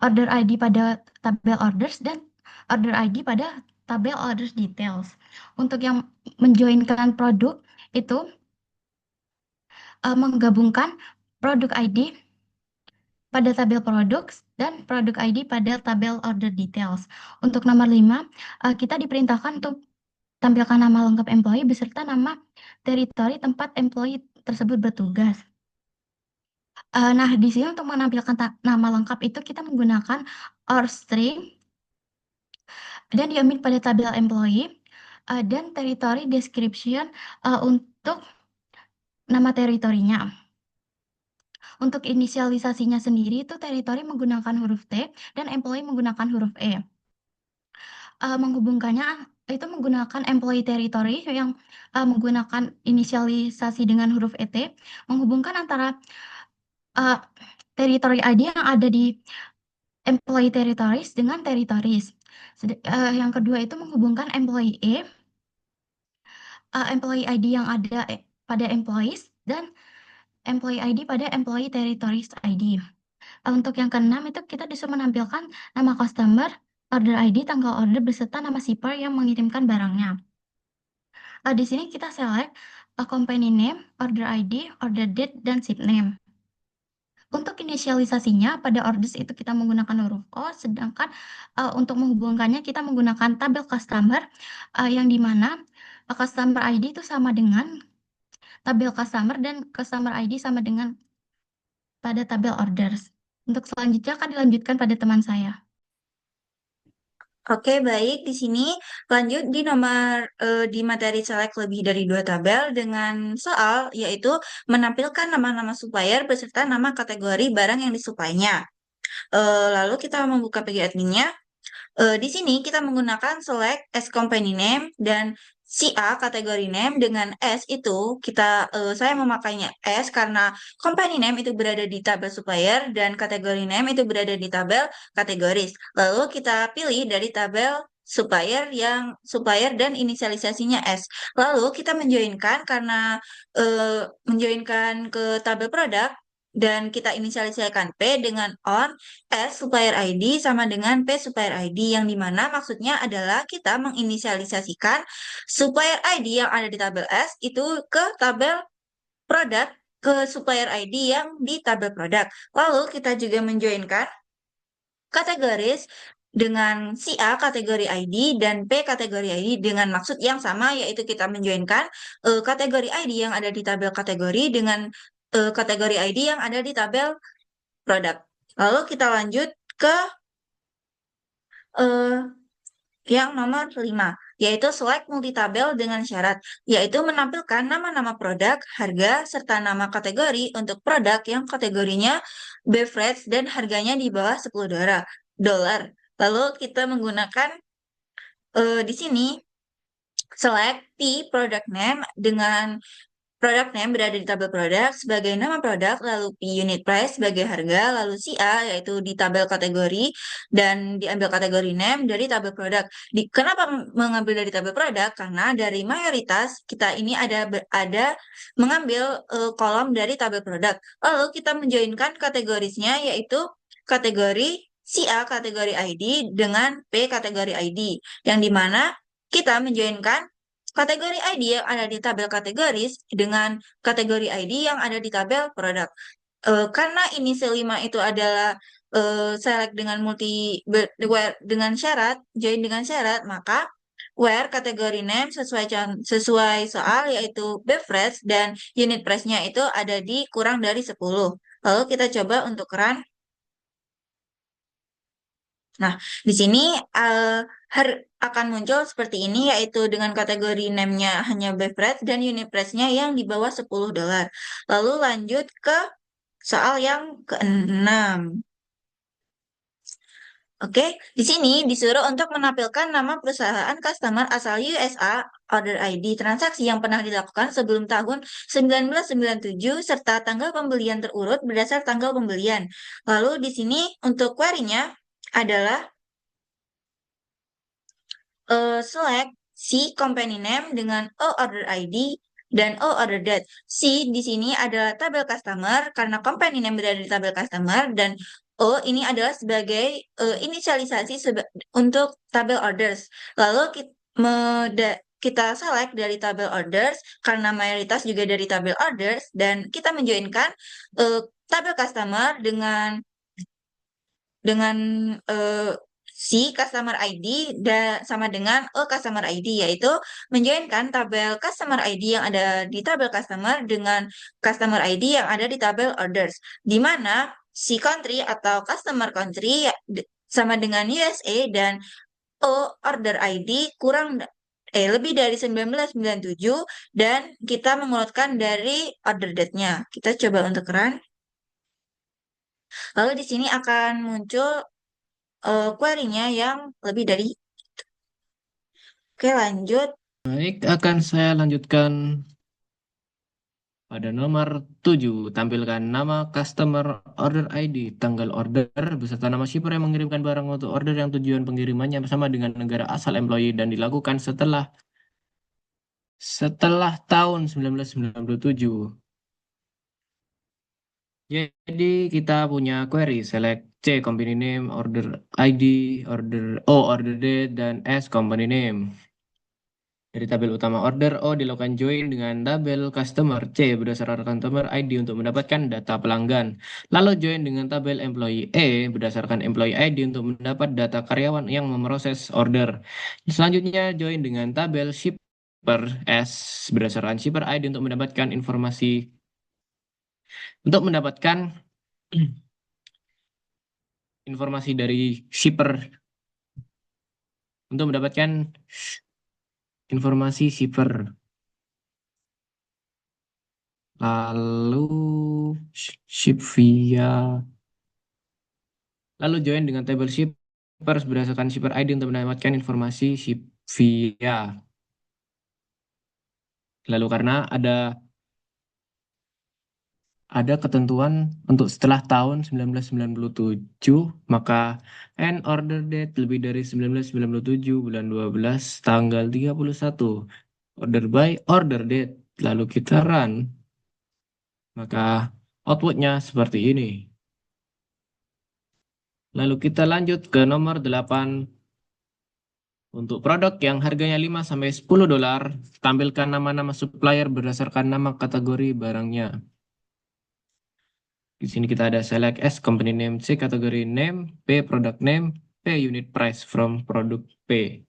order ID pada tabel orders dan order ID pada tabel orders details. Untuk yang menjoinkan produk itu menggabungkan produk ID pada tabel produk dan produk ID pada tabel order details. Untuk nomor 5, kita diperintahkan untuk tampilkan nama lengkap employee beserta nama teritori tempat employee tersebut bertugas. Nah, di sini untuk menampilkan nama lengkap itu kita menggunakan or string dan diambil pada tabel employee, dan territory description untuk nama teritorinya. Untuk inisialisasinya sendiri itu territory menggunakan huruf T dan employee menggunakan huruf E. Menghubungkannya itu menggunakan employee territory yang menggunakan inisialisasi dengan huruf ET, menghubungkan antara territory ID yang ada di employee territories dengan territories. Yang kedua itu menghubungkan employee E, employee ID yang ada pada employees, dan employee ID pada employee territories ID. Untuk yang keenam itu kita disuruh menampilkan nama customer, order ID, tanggal order, beserta nama shipper yang mengirimkan barangnya. Di sini kita select company name, order ID, order date, dan ship name. Untuk inisialisasinya pada orders itu kita menggunakan huruf O, sedangkan untuk menghubungkannya kita menggunakan tabel customer, yang dimana customer ID itu sama dengan tabel customer dan customer ID sama dengan pada tabel orders. Untuk selanjutnya akan dilanjutkan pada teman saya. Oke, baik. Di sini lanjut di materi select lebih dari 2 tabel dengan soal yaitu menampilkan nama-nama supplier beserta nama kategori barang yang disuplainya. Lalu kita membuka PG adminnya. Di sini kita menggunakan select as company name dan si A kategori name dengan S itu saya memakainya S karena company name itu berada di tabel supplier dan kategori name itu berada di tabel kategoris. Lalu kita pilih dari tabel supplier dan inisialisasinya S. Lalu kita menjoinkan karena menjoinkan ke tabel produk dan kita inisialisasikan P dengan on S supplier ID sama dengan P supplier ID yang dimana maksudnya adalah kita menginisialisasikan supplier ID yang ada di tabel S itu ke tabel produk ke supplier ID yang di tabel produk. Lalu kita juga menjoinkan kategoris dengan si A kategori ID dan P kategori ID dengan maksud yang sama yaitu kita menjoinkan kategori ID yang ada di tabel kategori dengan kategori ID yang ada di tabel produk. Lalu kita lanjut ke eh, yang nomor 5, yaitu select multitabel dengan syarat, yaitu menampilkan nama-nama produk, harga, serta nama kategori untuk produk yang kategorinya beverage dan harganya di bawah $10. Lalu kita menggunakan di sini select P product name dengan product name berada di tabel produk sebagai nama produk, lalu P unit price sebagai harga, lalu si A yaitu di tabel kategori dan diambil kategori name dari tabel produk. Kenapa mengambil dari tabel produk? Karena dari mayoritas kita ini ada mengambil kolom dari tabel produk. Lalu kita menjoinkan kategorisnya yaitu kategori si A kategori ID dengan P kategori ID yang dimana kita menjoinkan kategori ID yang ada di tabel kategoris dengan kategori ID yang ada di tabel produk. Karena ini selima itu adalah select dengan dengan syarat, join dengan syarat, maka where kategori name sesuai soal yaitu beverage dan unit price-nya itu ada di kurang dari 10. Lalu kita coba untuk run. Nah, di sini akan muncul seperti ini, yaitu dengan kategori name-nya hanya beverage dan unit price-nya yang di bawah $10. Lalu lanjut ke soal yang ke-6. Oke, di sini disuruh untuk menampilkan nama perusahaan customer asal USA, order ID, transaksi yang pernah dilakukan sebelum tahun 1997, serta tanggal pembelian terurut berdasar tanggal pembelian. Lalu di sini untuk query-nya adalah select si company name dengan O order ID dan O order date. Si di sini adalah tabel customer karena company name berada di tabel customer dan O ini adalah sebagai inisialisasi untuk tabel orders. Lalu kita select dari tabel orders karena mayoritas juga dari tabel orders dan kita menjoinkan tabel customer dengan si customer ID sama dengan customer ID, yaitu menjoinkan tabel customer ID yang ada di tabel customer dengan customer ID yang ada di tabel orders, di mana si country atau customer country sama dengan USA dan order ID lebih dari 1997 dan kita mengurutkan dari order date-nya. Kita coba untuk run. Lalu di sini akan muncul query-nya yang lebih dari. Oke, lanjut. Baik, akan saya lanjutkan pada nomor 7. Tampilkan nama customer order ID, tanggal order, beserta nama shipper yang mengirimkan barang untuk order yang tujuan pengirimannya bersama dengan negara asal employee dan dilakukan setelah tahun 1997. Jadi kita punya query select C company name, order ID, order date, dan S company name. Dari tabel utama order O dilakukan join dengan tabel customer C berdasarkan customer ID untuk mendapatkan data pelanggan. Lalu join dengan tabel employee E berdasarkan employee ID untuk mendapat data karyawan yang memproses order. Selanjutnya join dengan tabel shipper S berdasarkan shipper ID untuk mendapatkan informasi dari shipper untuk mendapatkan informasi shipper. Lalu ship via. Lalu join dengan table shippers berdasarkan shipper ID untuk mendapatkan informasi ship via. Lalu karena ada ketentuan untuk setelah tahun 1997, maka end order date lebih dari 1997 bulan 12 tanggal 31. Order by order date. Lalu kita run. Maka outputnya seperti ini. Lalu kita lanjut ke nomor 8. Untuk produk yang harganya 5-10 dolar, tampilkan nama-nama supplier berdasarkan nama kategori barangnya. Di sini kita ada select S company name, C kategori name, P product name, P unit price from product P.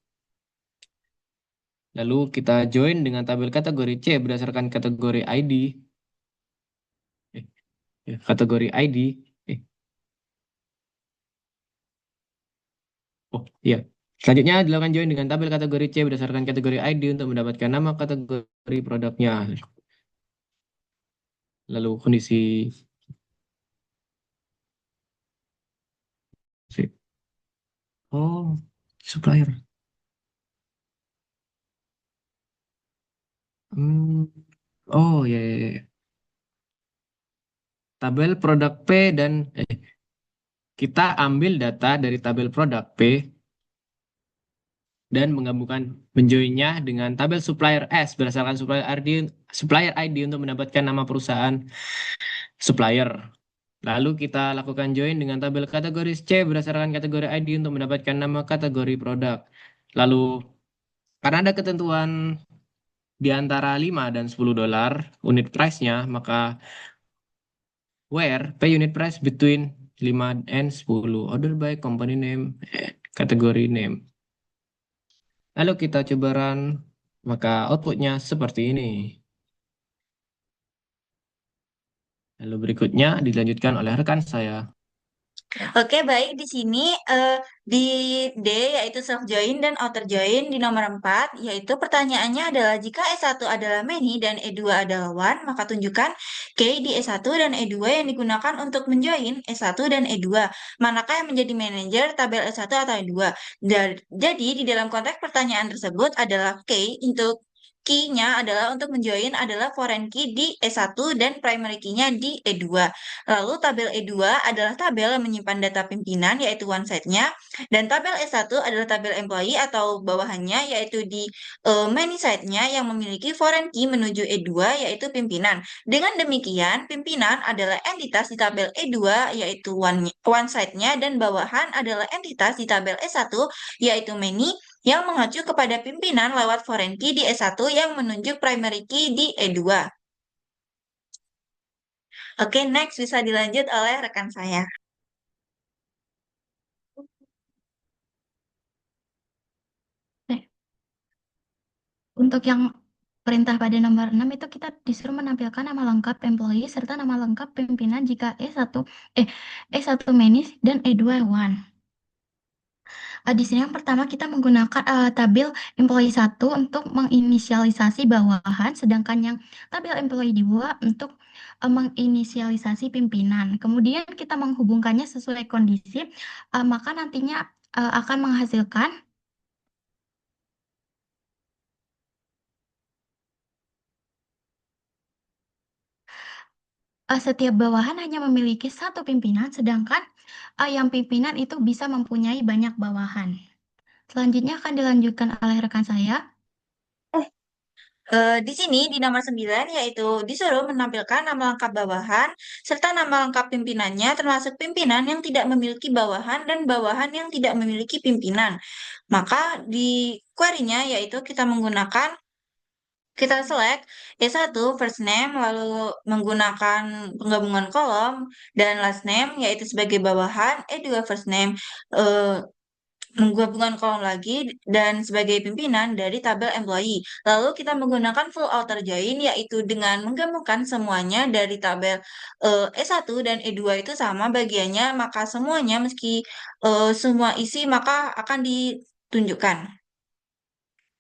Lalu kita join dengan tabel kategori C berdasarkan kategori ID. Kategori ID. Oh iya. Selanjutnya dilakukan join dengan tabel kategori C berdasarkan kategori ID untuk mendapatkan nama kategori produknya. Lalu kondisi supplier. Oh ya, ya, ya. Tabel produk P dan kita ambil data dari tabel produk P dan menggabungkan menjoinnya dengan tabel supplier S berdasarkan supplier ID untuk mendapatkan nama perusahaan supplier. Lalu kita lakukan join dengan tabel kategori C berdasarkan kategori ID untuk mendapatkan nama kategori produk. Lalu karena ada ketentuan di antara 5 dan 10 dolar unit price-nya, maka where pay unit price between 5 and 10 order by company name kategori name. Lalu kita coba run, maka outputnya seperti ini. Lalu berikutnya dilanjutkan oleh rekan saya. Oke, baik. Di sini di D yaitu self join dan outer join di nomor 4 yaitu pertanyaannya adalah jika S1 adalah many dan E2 adalah one, maka tunjukkan key di S1 dan E2 yang digunakan untuk menjoin S1 dan E2. Manakah yang menjadi manajer tabel S1 atau E2? Jadi di dalam konteks pertanyaan tersebut adalah key untuk key-nya adalah untuk menjoin adalah foreign key di E1 dan primary key-nya di E2. Lalu tabel E2 adalah tabel yang menyimpan data pimpinan yaitu one side-nya dan tabel E1 adalah tabel employee atau bawahannya yaitu di many side-nya yang memiliki foreign key menuju E2 yaitu pimpinan. Dengan demikian, pimpinan adalah entitas di tabel E2 yaitu one side-nya dan bawahan adalah entitas di tabel E1 yaitu many yang mengacu kepada pimpinan lewat foreign key di E1 yang menunjuk primary key di E2. Oke, next bisa dilanjut oleh rekan saya. Untuk yang perintah pada nomor 6 itu kita disuruh menampilkan nama lengkap employee serta nama lengkap pimpinan jika E1 many dan E2 one. Di sini yang pertama kita menggunakan tabel employee 1 untuk menginisialisasi bawahan, sedangkan yang tabel employee 2 untuk menginisialisasi pimpinan. Kemudian kita menghubungkannya sesuai kondisi, maka nantinya akan menghasilkan setiap bawahan hanya memiliki satu pimpinan, sedangkan yang pimpinan itu bisa mempunyai banyak bawahan. Selanjutnya akan dilanjutkan oleh rekan saya. Di sini di nomor 9 yaitu disuruh menampilkan nama lengkap bawahan serta nama lengkap pimpinannya termasuk pimpinan yang tidak memiliki bawahan dan bawahan yang tidak memiliki pimpinan. Maka di query-nya yaitu kita select E1 first name lalu menggunakan penggabungan kolom dan last name yaitu sebagai bawahan, E2 first name menggabungkan kolom lagi dan sebagai pimpinan dari tabel employee. Lalu kita menggunakan full outer join yaitu dengan menggabungkan semuanya dari tabel E1 dan E2 itu sama bagiannya maka semuanya meski semua isi maka akan tunjukkan.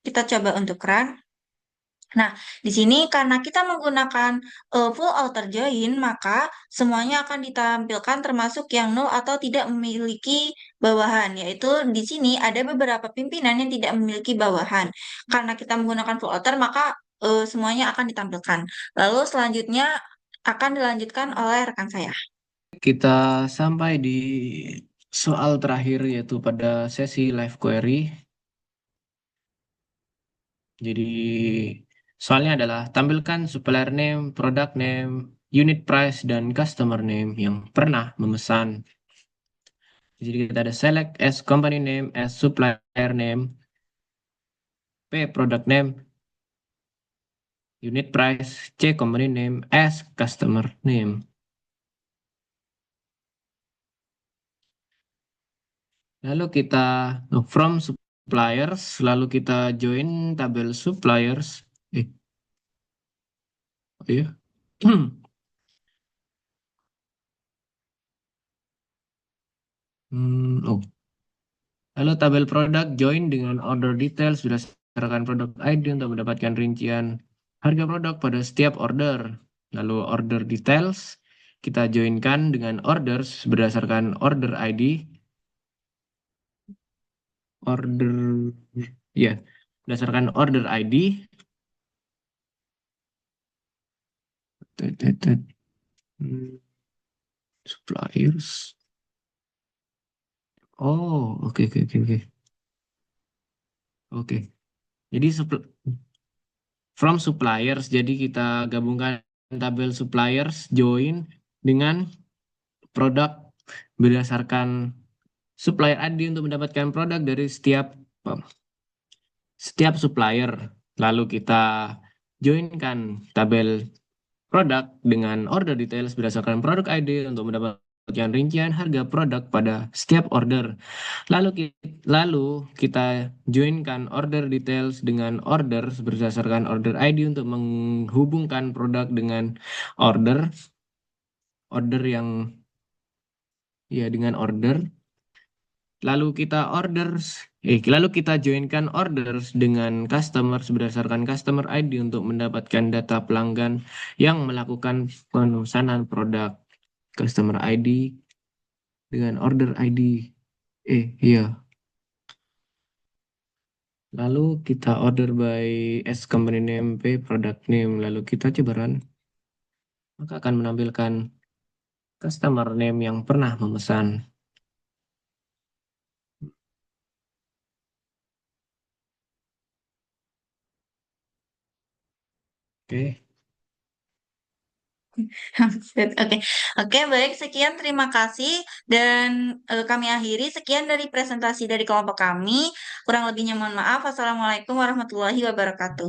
Kita coba untuk run. Nah, di sini karena kita menggunakan full outer join, maka semuanya akan ditampilkan termasuk yang nol atau tidak memiliki bawahan, yaitu di sini ada beberapa pimpinan yang tidak memiliki bawahan. Karena kita menggunakan full outer, maka semuanya akan ditampilkan. Lalu selanjutnya akan dilanjutkan oleh rekan saya. Kita sampai di soal terakhir yaitu pada sesi live query. Jadi soalnya adalah tampilkan supplier name, product name, unit price, dan customer name yang pernah memesan. Jadi kita ada select as company name, as supplier name, P product name, unit price, C company name, as customer name. Lalu kita from suppliers, lalu kita join tabel suppliers. Oh iya. Oh. Lalu tabel produk join dengan order details berdasarkan produk ID untuk mendapatkan rincian harga produk pada setiap order. Lalu order details kita joinkan dengan orders berdasarkan order ID. Order ya, berdasarkan order ID. Suppliers. Oh, oke oke oke oke. Oke. Jadi from suppliers, jadi kita gabungkan tabel suppliers join dengan produk berdasarkan supplier ID untuk mendapatkan produk dari setiap supplier. Lalu kita joinkan tabel produk dengan order details berdasarkan produk ID untuk mendapatkan rincian harga produk pada setiap order. Lalu kita joinkan order details dengan order berdasarkan order ID untuk menghubungkan produk dengan order yang ya dengan order. Lalu kita joinkan orders dengan customers berdasarkan customer ID untuk mendapatkan data pelanggan yang melakukan pemesanan produk. Customer ID dengan order ID. Iya. Lalu kita order by S company name, P product name. Lalu kita coba run. Maka akan menampilkan customer name yang pernah memesan. Oke. Oke, oke, baik. Sekian, terima kasih. Dan kami akhiri. Sekian dari presentasi dari kelompok kami. Kurang lebihnya mohon maaf. Wassalamualaikum warahmatullahi wabarakatuh.